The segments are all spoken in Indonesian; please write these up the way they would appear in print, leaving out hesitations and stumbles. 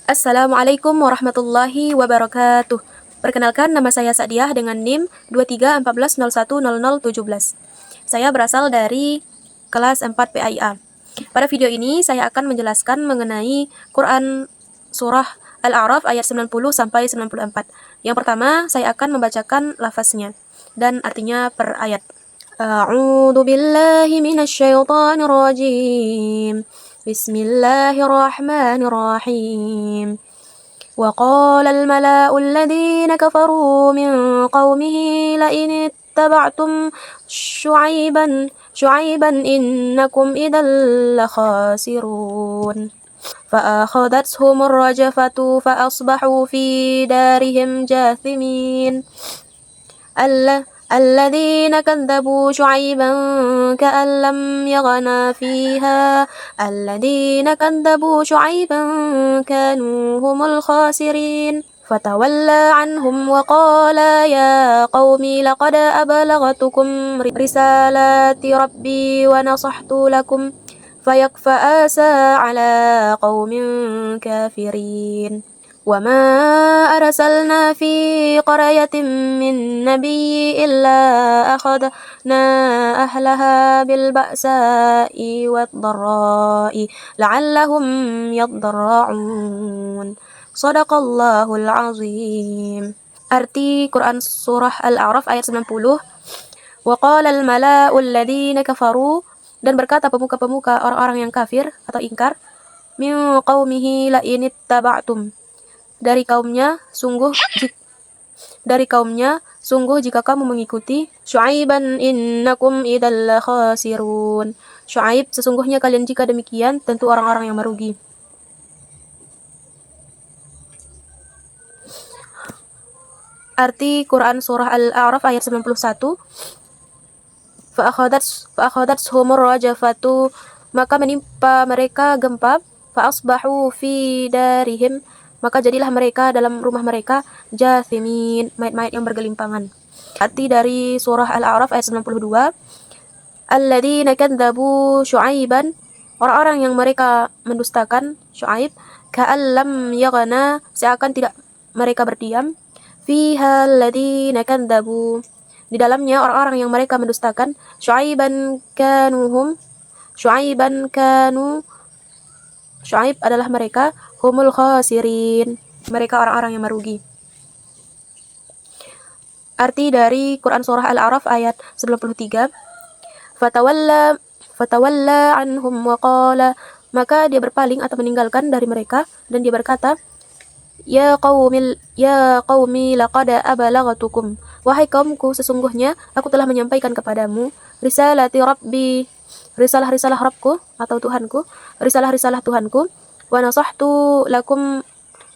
Assalamualaikum warahmatullahi wabarakatuh. Perkenalkan, nama saya Sadiah dengan NIM 2314010017. Saya berasal dari kelas 4 PAIA. Pada video ini saya akan menjelaskan mengenai Quran surah Al-A'raf ayat 90 sampai 94. Yang pertama, saya akan membacakan lafaznya dan artinya per ayat. A'udzu billahi minasyaitonir rajim. Bismillahirrahmanirrahim. وقال الملأ الذين كفروا من قومه لئن اتبعتم شعيبا إنكم إذا لخاسرون فأخذتهم الرجفة فأصبحوا في دارهم جاثمين الذين كذبوا شعيبا كأن لم يغنى فيها الذين كذبوا شعيبا كانوا هم الخاسرين فتولى عنهم وقال يا قوم لقد أبلغتكم رسالات ربي ونصحت لكم فيكفى آسى على قوم كافرين وما أرسلنا في قرية من نبي إلا أخذنا أهلها بالبأساء والضراء لعلهم يضرعون Sadaqallahul azim. Arti Quran surah Al-A'raf ayat 90. Wa qala al-mala'u alladhina kafaru, dan berkata pemuka-pemuka orang-orang yang kafir atau ingkar, min qaumihi la in ittaba'tum, dari kaumnya sungguh jika kamu mengikuti Syuaiban innakum idzal khasirun. Syuaib, sesungguhnya kalian jika demikian tentu orang-orang yang merugi. Arti Quran surah Al-A'raf ayat 91. Fa'akhadathumur rajafatu, maka menimpa mereka gempa. Fa'asbahu fi darihim, maka jadilah mereka dalam rumah mereka jathimin, mayat-mayat yang bergelimpangan. Arti dari surah Al-A'raf ayat 92. Alladzina kadzabu Syuaiban, orang-orang yang mereka mendustakan Syuaib, ka'allam yaghna, seakan tidak mereka berdiam, fiha alladzina kadzabu, di dalamnya orang-orang yang mereka mendustakan Syuaiban kanu, Syuaib adalah mereka, humul khasirin, mereka orang-orang yang merugi. Arti dari Quran surah Al-A'raf ayat 93. Fatawalla anhum wa qala, maka dia berpaling atau meninggalkan dari mereka dan dia berkata, Ya qaumi laqad abalagatukum, wahai kaumku, sesungguhnya aku telah menyampaikan kepadamu risalati rabbi, risalah-risalah Rabbku atau Tuhanku, risalah-risalah Tuhanku, wa nasahtu lakum,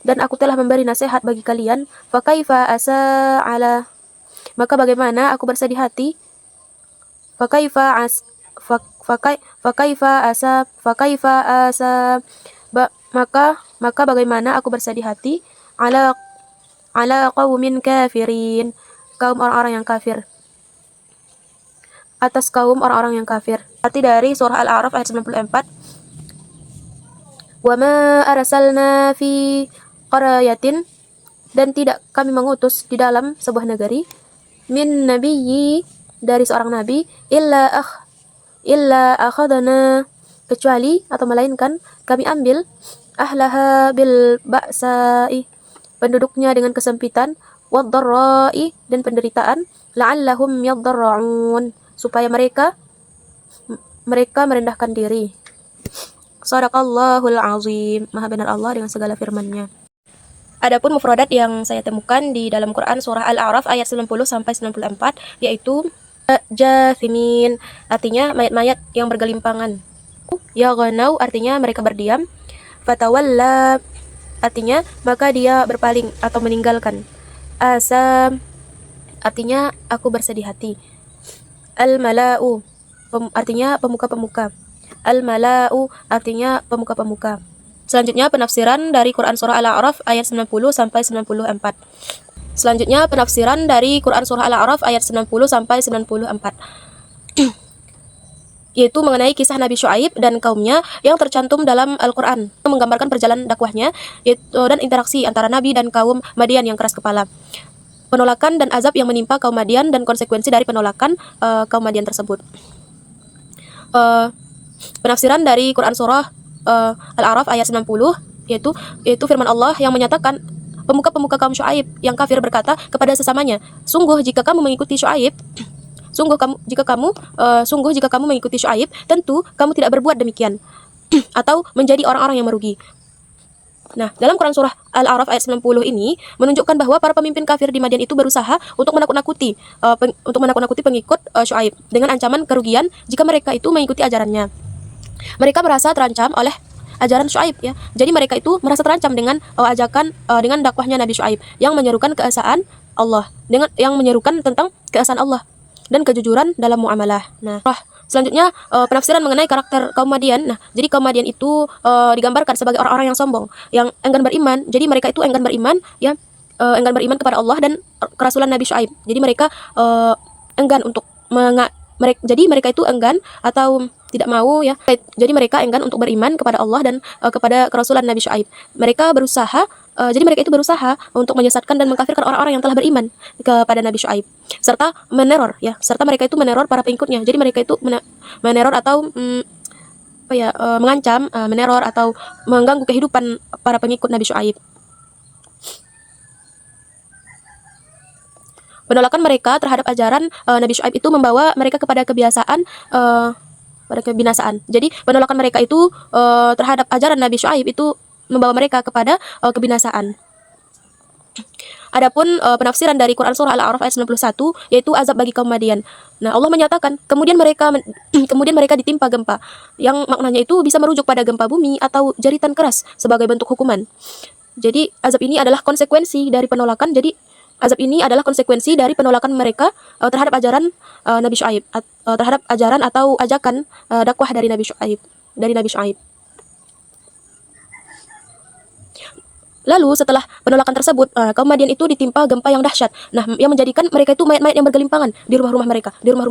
dan aku telah memberi nasihat bagi kalian, fakaifa asa ala, maka bagaimana aku bersedih hati, fakaifa asa, maka bagaimana aku bersedih hati ala qaumin kafirin, kaum orang-orang yang kafir, atas kaum orang-orang yang kafir. Arti dari surah Al-A'raf ayat 94. Wa ma arsalna fi qaryatin, dan tidak kami mengutus di dalam sebuah negeri, min nabiyyi, dari seorang nabi, illa akhadna, kecuali atau melainkan kami ambil ahlaha bil ba'sa'i, penduduknya dengan kesempitan, wad-dharra'i, dan penderitaan, la'allahum yadharra'un, supaya mereka merendahkan diri. Sadaqallahul azim. Maha benar Allah dengan segala firman-Nya. Adapun mufradat yang saya temukan di dalam Quran surah Al-A'raf ayat 90 sampai 94 yaitu jathimin, artinya mayat-mayat yang bergelimpangan. Yaghnau, artinya mereka berdiam. Fatawalla, artinya maka dia berpaling atau meninggalkan. Asa, artinya aku bersedih hati. Al-mala'u, artinya pemuka-pemuka. Al-mala'u, artinya pemuka-pemuka. Selanjutnya penafsiran dari Quran surah Al-A'raf ayat 90 sampai 94. Selanjutnya penafsiran dari Quran surah Al-A'raf ayat 90 sampai 94. yaitu mengenai kisah Nabi Syuaib dan kaumnya yang tercantum dalam Al-Quran, menggambarkan perjalanan dakwahnya dan interaksi antara Nabi dan kaum Madian yang keras kepala, penolakan dan azab yang menimpa kaum Madian dan konsekuensi dari penolakan kaum Madian tersebut. Penafsiran dari Quran surah Al-A'raf ayat 90, yaitu firman Allah yang menyatakan pemuka-pemuka kaum Syuaib yang kafir berkata kepada sesamanya, sungguh jika kamu mengikuti Syuaib, sungguh jika kamu mengikuti Syuaib, tentu kamu tidak berbuat demikian atau menjadi orang-orang yang merugi. Nah, dalam Quran surah Al-A'raf ayat 90 ini menunjukkan bahwa para pemimpin kafir di Madian itu berusaha untuk menakut-nakuti pengikut Syuaib dengan ancaman kerugian jika mereka itu mengikuti ajarannya. Mereka merasa terancam oleh ajaran Syuaib, ya. Jadi mereka itu merasa terancam dengan dengan dakwahnya Nabi Syuaib yang menyerukan keesaan Allah, yang menyerukan tentang keesaan Allah dan kejujuran dalam muamalah. Nah, selanjutnya penafsiran mengenai karakter kaum Madian. Nah, jadi kaum Madian itu digambarkan sebagai orang-orang yang sombong, yang enggan beriman. Jadi mereka itu enggan beriman, ya, enggan beriman kepada Allah dan kerasulan Nabi Syuaib. Jadi mereka enggan untuk jadi mereka itu enggan atau tidak mau, ya. Jadi mereka enggan untuk beriman kepada Allah dan kepada kerasulan Nabi Syuaib. Jadi mereka itu berusaha untuk menyesatkan dan mengkafirkan orang-orang yang telah beriman kepada Nabi Syuaib, serta meneror, ya. Serta mereka itu meneror para pengikutnya. Jadi mereka itu meneror atau mengancam, meneror atau mengganggu kehidupan para pengikut Nabi Syuaib. Penolakan mereka terhadap ajaran Nabi Syuaib itu membawa mereka kepada pada kebinasaan. Jadi penolakan mereka itu terhadap ajaran Nabi Syuaib itu membawa mereka kepada kebinasaan. Adapun penafsiran dari Quran surah Al-A'raf ayat 91, yaitu azab bagi kaum Madian. Nah, Allah menyatakan kemudian mereka ditimpa gempa, yang maknanya itu bisa merujuk pada gempa bumi atau jeritan keras sebagai bentuk hukuman. Jadi azab ini adalah konsekuensi dari penolakan. Jadi azab ini adalah konsekuensi dari penolakan mereka terhadap ajaran Nabi Syuaib, terhadap ajaran atau ajakan dakwah dari Nabi Syuaib. Lalu setelah penolakan tersebut, kaum Madian itu ditimpa gempa yang dahsyat. Nah, yang menjadikan mereka itu mayat-mayat yang bergelimpangan di rumah-rumah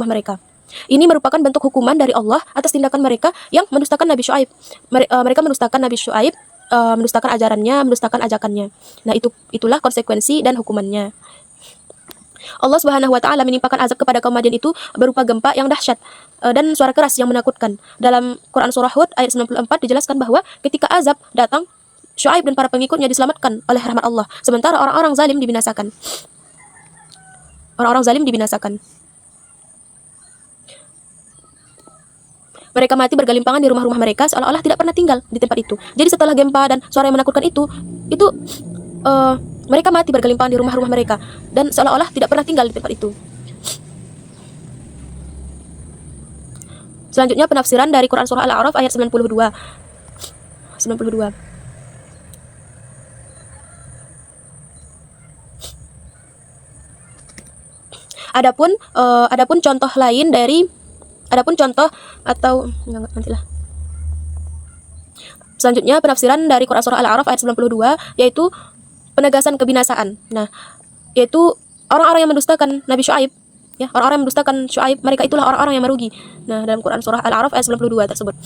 mereka. Ini merupakan bentuk hukuman dari Allah atas tindakan mereka yang mendustakan Nabi Syuaib. Mereka mendustakan Nabi Syuaib, mendustakan ajarannya, mendustakan ajakannya. Nah, itulah konsekuensi dan hukumannya. Allah Subhanahu wa taala menimpakan azab kepada kaum Madian itu berupa gempa yang dahsyat dan suara keras yang menakutkan. Dalam Quran surah Hud ayat 94 dijelaskan bahwa ketika azab datang, Syuaib dan para pengikutnya diselamatkan oleh rahmat Allah, sementara orang-orang zalim dibinasakan. Mereka mati bergelimpangan di rumah-rumah mereka seolah-olah tidak pernah tinggal di tempat itu. Jadi setelah gempa dan suara yang menakutkan itu mereka mati bergelimpangan di rumah-rumah mereka dan seolah-olah tidak pernah tinggal di tempat itu. Selanjutnya penafsiran dari Quran surah Al-A'raf ayat 92. Adapun contoh atau nantilah. Selanjutnya penafsiran dari Quran surah Al-A'raf ayat 92, yaitu penegasan kebinasaan. Nah, yaitu orang-orang yang mendustakan Nabi Syuaib, ya, orang-orang yang mendustakan Syuaib, mereka itulah orang-orang yang merugi. Nah, dalam Quran surah Al-A'raf ayat 92 tersebut.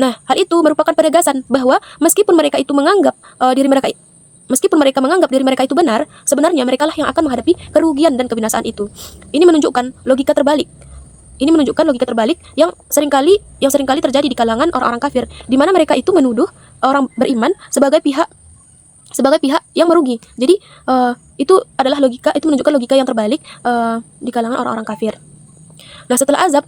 Nah, hal itu merupakan penegasan bahwa meskipun mereka menganggap diri mereka itu benar, sebenarnya mereka lah yang akan menghadapi kerugian dan kebinasaan itu. Ini menunjukkan logika terbalik yang seringkali terjadi di kalangan orang-orang kafir, di mana mereka itu menuduh orang beriman sebagai pihak yang merugi. Jadi itu menunjukkan logika yang terbalik di kalangan orang-orang kafir. Nah, setelah azab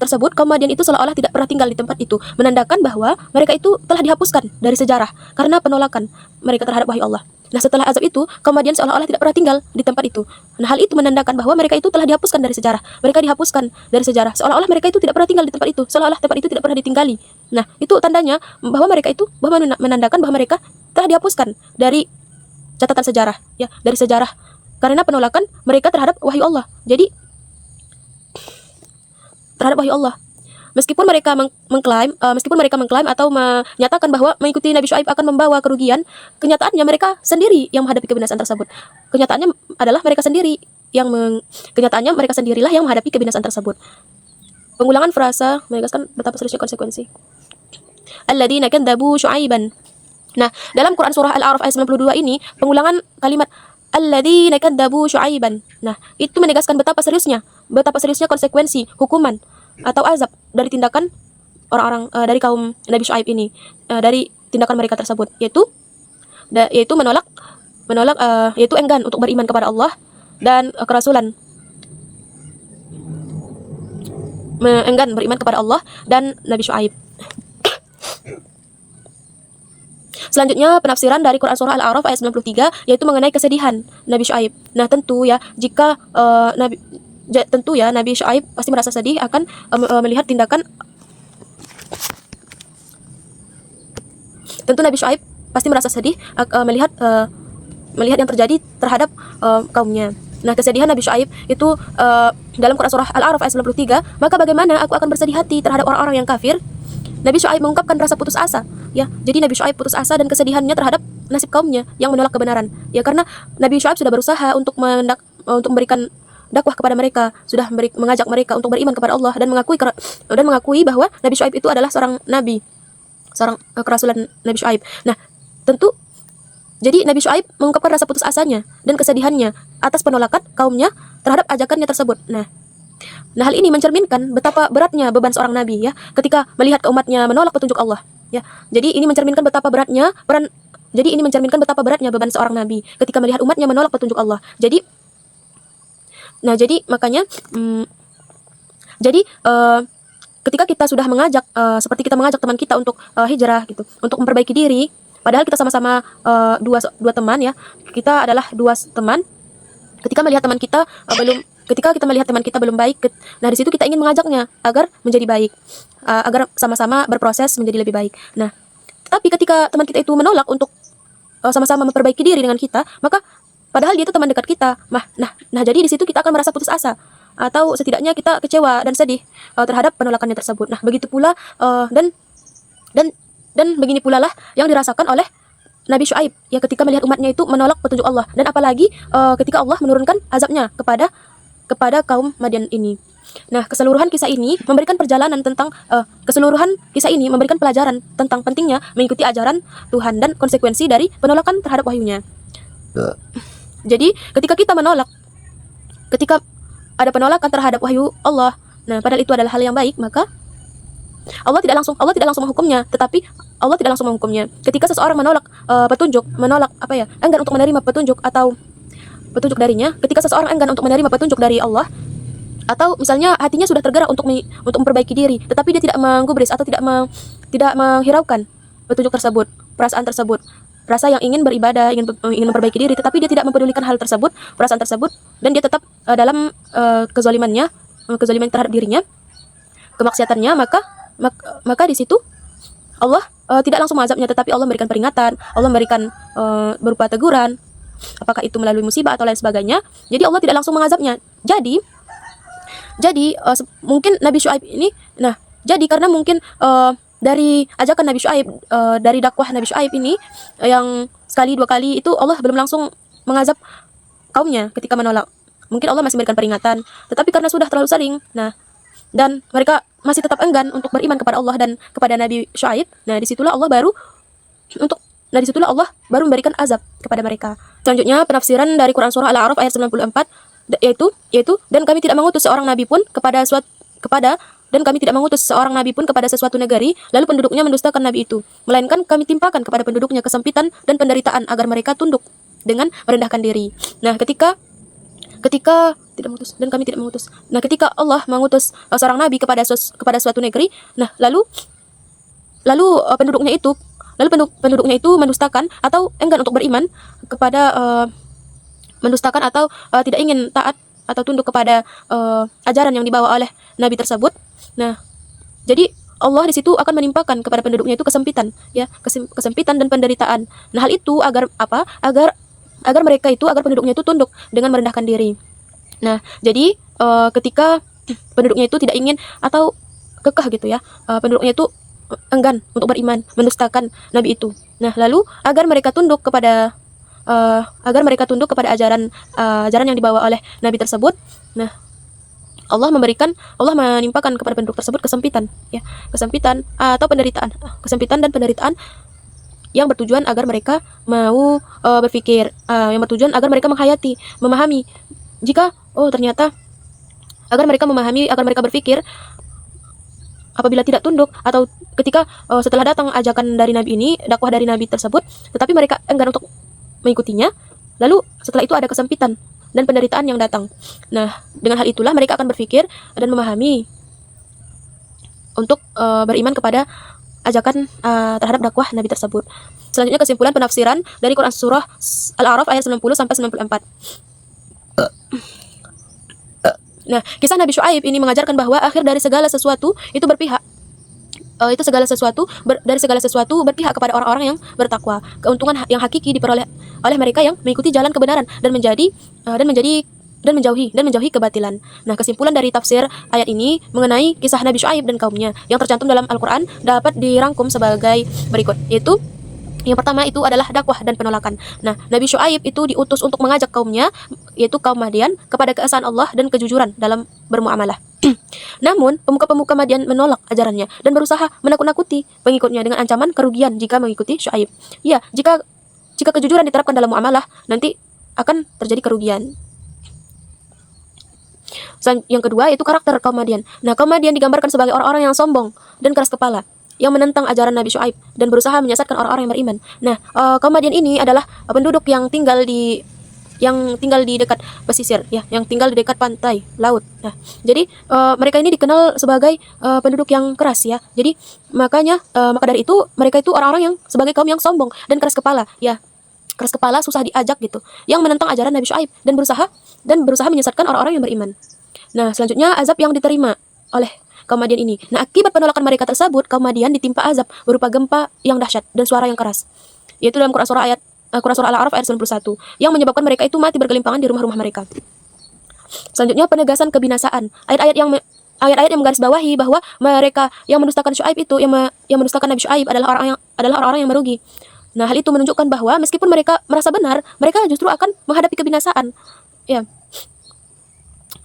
tersebut, kaum Madian itu seolah-olah tidak pernah tinggal di tempat itu, menandakan bahwa mereka itu telah dihapuskan dari sejarah karena penolakan mereka terhadap wahyu Allah. Nah, setelah azab itu, kaum Madian seolah-olah tidak pernah tinggal di tempat itu. Nah, hal itu menandakan bahwa mereka itu telah dihapuskan dari sejarah. Mereka dihapuskan dari sejarah, seolah-olah mereka itu tidak pernah tinggal di tempat itu, seolah-olah tempat itu tidak pernah ditinggali. Nah, itu tandanya bahwa menandakan bahwa mereka telah dihapuskan dari catatan sejarah, ya, dari sejarah karena penolakan mereka terhadap wahyu Allah. Jadi terhadap wahyu Allah. Meskipun mereka mengklaim atau menyatakan bahwa mengikuti Nabi Syuaib akan membawa kerugian, kenyataannya mereka sendiri yang menghadapi kebinasaan tersebut. Kenyataannya mereka sendirilah yang menghadapi kebinasaan tersebut. Pengulangan frasa menegaskan betapa seriusnya konsekuensi. Alladzina kadzabu Syu'aiban. Nah, dalam Quran surah Al-A'raf ayat 92 ini, pengulangan kalimat alladzina kadzabu Syu'aiban. Nah, itu menegaskan betapa seriusnya konsekuensi hukuman atau azab dari tindakan orang-orang dari kaum Nabi Syu'aib ini, dari tindakan mereka tersebut, yaitu yaitu enggan untuk beriman kepada Allah dan kerasulan, enggan beriman kepada Allah dan Nabi Syu'aib. Selanjutnya penafsiran dari Quran surah Al-A'raf ayat 93, yaitu mengenai kesedihan Nabi Syu'aib. Nah, tentu ya Nabi Syu'aib pasti merasa sedih akan melihat tindakan. Tentu Nabi Syu'aib pasti merasa sedih melihat yang terjadi terhadap kaumnya. Nah, kesedihan Nabi Syu'aib itu dalam Quran surah Al-A'raf ayat 93, maka bagaimana aku akan bersedih hati terhadap orang-orang yang kafir? Nabi Syu'aib mengungkapkan rasa putus asa, ya. Jadi Nabi Syu'aib putus asa dan kesedihannya terhadap nasib kaumnya yang menolak kebenaran. Ya, karena Nabi Syu'aib sudah berusaha untuk memberikan dakwah kepada mereka, sudah mengajak mereka untuk beriman kepada Allah dan mengakui bahwa Nabi Syu'aib itu adalah seorang nabi, seorang kerasulan Nabi Syu'aib. Nah, tentu jadi Nabi Syu'aib mengungkapkan rasa putus asanya dan kesedihannya atas penolakan kaumnya terhadap ajakannya tersebut. Nah, hal ini mencerminkan betapa beratnya beban seorang nabi, ya, ketika melihat umatnya menolak petunjuk Allah, ya. Jadi ini mencerminkan betapa beratnya beban seorang nabi ketika melihat umatnya menolak petunjuk Allah. Jadi makanya ketika kita sudah mengajak seperti kita mengajak teman kita untuk hijrah gitu, untuk memperbaiki diri, padahal kita sama-sama dua teman, ya. Kita adalah dua teman. Ketika kita melihat teman kita belum baik, nah di situ kita ingin mengajaknya agar menjadi baik, agar sama-sama berproses menjadi lebih baik. Nah, tetapi ketika teman kita itu menolak untuk sama-sama memperbaiki diri dengan kita, maka padahal dia itu teman dekat kita, nah jadi di situ kita akan merasa putus asa, atau setidaknya kita kecewa dan sedih terhadap penolakannya tersebut. Nah, begitu pula dan begini pula lah yang dirasakan oleh Nabi Syu'aib, ya, ketika melihat umatnya itu menolak petunjuk Allah, dan apalagi ketika Allah menurunkan azabnya kepada kaum Madian ini. Nah, keseluruhan kisah ini memberikan pelajaran tentang pentingnya mengikuti ajaran Tuhan dan konsekuensi dari penolakan terhadap wahyunya. Jadi, ketika ada penolakan terhadap wahyu Allah, nah padahal itu adalah hal yang baik, maka Allah tidak langsung menghukumnya, tetapi Allah tidak langsung menghukumnya. Ketika seseorang enggan untuk menerima petunjuk atau petunjuk darinya, ketika seseorang enggan untuk menerima petunjuk dari Allah, atau misalnya hatinya sudah tergerak untuk memperbaiki diri, tetapi dia tidak menggubris atau tidak menghiraukan petunjuk tersebut, perasaan tersebut, rasa yang ingin beribadah, ingin memperbaiki diri, tetapi dia tidak mempedulikan hal tersebut, perasaan tersebut, dan dia tetap dalam kezaliman terhadap dirinya, kemaksiatannya, maka di situ Allah tidak langsung mengazabnya, tetapi Allah memberikan peringatan, Allah memberikan berupa teguran, apakah itu melalui musibah atau lain sebagainya. Jadi Allah tidak langsung mengazabnya. Jadi mungkin Nabi Syu'aib ini, jadi karena mungkin dari ajakan Nabi Syu'aib, dari dakwah Nabi Syu'aib ini yang sekali dua kali itu Allah belum langsung mengazab kaumnya ketika menolak. Mungkin Allah masih memberikan peringatan, tetapi karena sudah terlalu sering, dan mereka masih tetap enggan untuk beriman kepada Allah dan kepada Nabi Syu'aib, disitulah Allah baru memberikan azab kepada mereka. Selanjutnya penafsiran dari Quran surah Al-A'raf ayat 94, yaitu dan kami tidak mengutus seorang nabi pun kepada sesuatu negeri lalu penduduknya mendustakan nabi itu, melainkan kami timpakan kepada penduduknya kesempitan dan penderitaan agar mereka tunduk dengan merendahkan diri. Nah, ketika tidak mengutus dan kami tidak mengutus. Nah, ketika Allah mengutus seorang nabi kepada suatu negeri, lalu penduduknya itu mendustakan atau enggan untuk beriman kepada atau tidak ingin taat atau tunduk kepada ajaran yang dibawa oleh nabi tersebut. Nah, jadi Allah di situ akan menimpakan kepada penduduknya itu kesempitan, ya, kesempitan dan penderitaan. Nah, hal itu agar penduduknya itu tunduk dengan merendahkan diri. Nah, jadi ketika penduduknya itu tidak ingin atau kekeh gitu, ya, penduduknya itu enggan untuk beriman, mendustakan nabi itu. Nah, lalu agar mereka tunduk kepada ajaran yang dibawa oleh nabi tersebut. Nah, Allah menimpakan kepada penduduk tersebut kesempitan, ya, kesempitan atau penderitaan, kesempitan dan penderitaan yang bertujuan agar mereka mau berpikir, yang bertujuan agar mereka menghayati, memahami. Jika ternyata agar mereka memahami, agar mereka berpikir, apabila tidak tunduk atau ketika setelah datang ajakan dari Nabi ini, dakwah dari Nabi tersebut, tetapi mereka enggan untuk mengikutinya, lalu setelah itu ada kesempitan dan penderitaan yang datang. Nah, dengan hal itulah mereka akan berpikir dan memahami untuk beriman kepada ajakan terhadap dakwah Nabi tersebut. Selanjutnya kesimpulan penafsiran dari Quran surah Al-A'raf ayat 90 sampai 94. Nah, kisah Nabi Syuaib ini mengajarkan bahwa akhir dari segala sesuatu itu berpihak dari segala sesuatu berpihak kepada orang-orang yang bertakwa. Keuntungan yang hakiki diperoleh oleh mereka yang mengikuti jalan kebenaran dan menjauhi kebatilan. Nah, kesimpulan dari tafsir ayat ini mengenai kisah Nabi Syuaib dan kaumnya yang tercantum dalam Al-Quran dapat dirangkum sebagai berikut, yaitu yang pertama itu adalah dakwah dan penolakan. Nah, Nabi Syuaib itu diutus untuk mengajak kaumnya, yaitu kaum Madian, kepada keesaan Allah dan kejujuran dalam bermuamalah. Namun, pemuka-pemuka Madian menolak ajarannya dan berusaha menakut-nakuti pengikutnya dengan ancaman kerugian jika mengikuti Syuaib. Ya, jika kejujuran diterapkan dalam muamalah, nanti akan terjadi kerugian. Yang kedua itu karakter kaum Madian. Nah, kaum Madian digambarkan sebagai orang-orang yang sombong dan keras kepala, yang menentang ajaran Nabi Syuaib dan berusaha menyesatkan orang-orang yang beriman. Nah, kaum Madian ini adalah penduduk yang tinggal di dekat pesisir, ya, yang tinggal di dekat pantai laut. Nah, jadi mereka ini dikenal sebagai penduduk yang keras, ya. Jadi maka dari itu mereka itu orang-orang yang sebagai kaum yang sombong dan keras kepala, ya. Keras kepala, susah diajak gitu, yang menentang ajaran Nabi Syuaib dan berusaha menyesatkan orang-orang yang beriman. Nah, selanjutnya azab yang diterima oleh kaum Madian ini. Nah, akibat penolakan mereka tersebut, kaum Madian ditimpa azab berupa gempa yang dahsyat dan suara yang keras. Yaitu dalam Quran surah Al-A'raf ayat 91, yang menyebabkan mereka itu mati bergelimpangan di rumah-rumah mereka. Selanjutnya penegasan kebinasaan. Ayat-ayat yang menggarisbawahi bahwa mereka yang mendustakan Syuaib itu, yang mendustakan Nabi Syuaib adalah orang-orang yang merugi. Nah, hal itu menunjukkan bahwa meskipun mereka merasa benar, mereka justru akan menghadapi kebinasaan. Ya.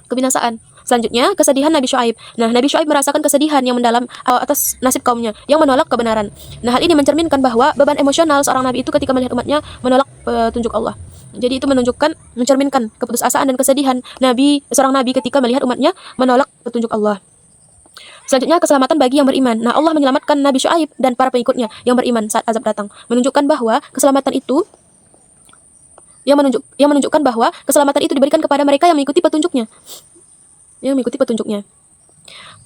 Kebinasaan. Selanjutnya, kesedihan Nabi Syuaib. Nah, Nabi Syuaib merasakan kesedihan yang mendalam atas nasib kaumnya yang menolak kebenaran. Nah, hal ini mencerminkan bahwa beban emosional seorang nabi itu ketika melihat umatnya menolak petunjuk Allah. Jadi itu mencerminkan keputusasaan dan kesedihan seorang nabi ketika melihat umatnya menolak petunjuk Allah. Selanjutnya, keselamatan bagi yang beriman. Nah, Allah menyelamatkan Nabi Syuaib dan para pengikutnya yang beriman saat azab datang, menunjukkan bahwa keselamatan itu diberikan kepada mereka yang mengikuti petunjuknya.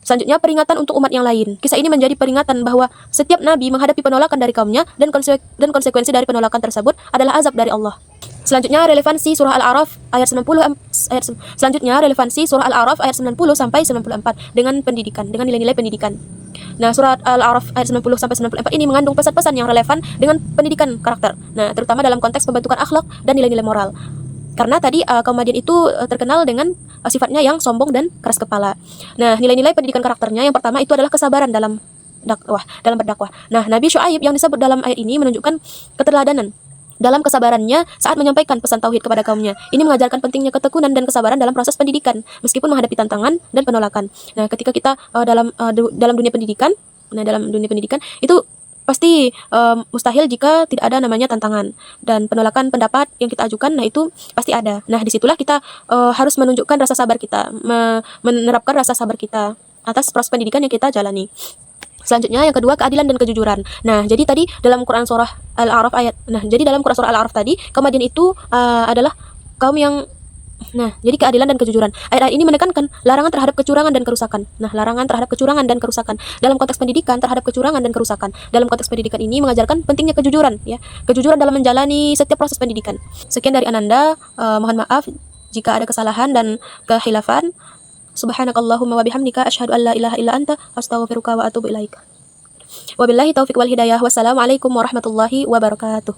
Selanjutnya, peringatan untuk umat yang lain. Kisah ini menjadi peringatan bahwa setiap nabi menghadapi penolakan dari kaumnya dan konsekuensi dari penolakan tersebut adalah azab dari Allah. Selanjutnya, relevansi surah Al-A'raf ayat 90 sampai 94 dengan nilai-nilai pendidikan. Nah, surat Al-A'raf ayat 90 sampai 94 ini mengandung pesan-pesan yang relevan dengan pendidikan karakter. Nah, terutama dalam konteks pembentukan akhlak dan nilai-nilai moral. Karena tadi kaum Madian itu terkenal dengan sifatnya yang sombong dan keras kepala. Nah, nilai-nilai pendidikan karakternya yang pertama itu adalah kesabaran dalam berdakwah. Nah, Nabi Syuaib yang disebut dalam ayat ini menunjukkan keteladanan dalam kesabarannya saat menyampaikan pesan tauhid kepada kaumnya. Ini mengajarkan pentingnya ketekunan dan kesabaran dalam proses pendidikan meskipun menghadapi tantangan dan penolakan. Nah, ketika kita dalam dunia pendidikan, itu pasti mustahil jika tidak ada namanya tantangan dan penolakan pendapat yang kita ajukan. Nah, itu pasti ada. Nah, disitulah kita harus menunjukkan rasa sabar kita, menerapkan rasa sabar kita atas proses pendidikan yang kita jalani. Selanjutnya, yang kedua, keadilan dan kejujuran. Nah, jadi tadi dalam Quran surah Al-A'raf tadi, kaum Madian itu adalah kaum yang jadi keadilan dan kejujuran. Ayat-ayat ini menekankan larangan terhadap kecurangan dan kerusakan. Nah, larangan terhadap kecurangan dan kerusakan. Dalam konteks pendidikan terhadap kecurangan dan kerusakan. Dalam konteks pendidikan ini mengajarkan pentingnya kejujuran, ya. Kejujuran dalam menjalani setiap proses pendidikan. Sekian dari Ananda, mohon maaf jika ada kesalahan dan kehilafan. Subhanakallahumma wa bihamdika asyhadu an la ilaha illa anta astaghfiruka wa atubu ilaik. Wabillahi taufiq wal hidayah. Wassalamualaikum warahmatullahi wabarakatuh.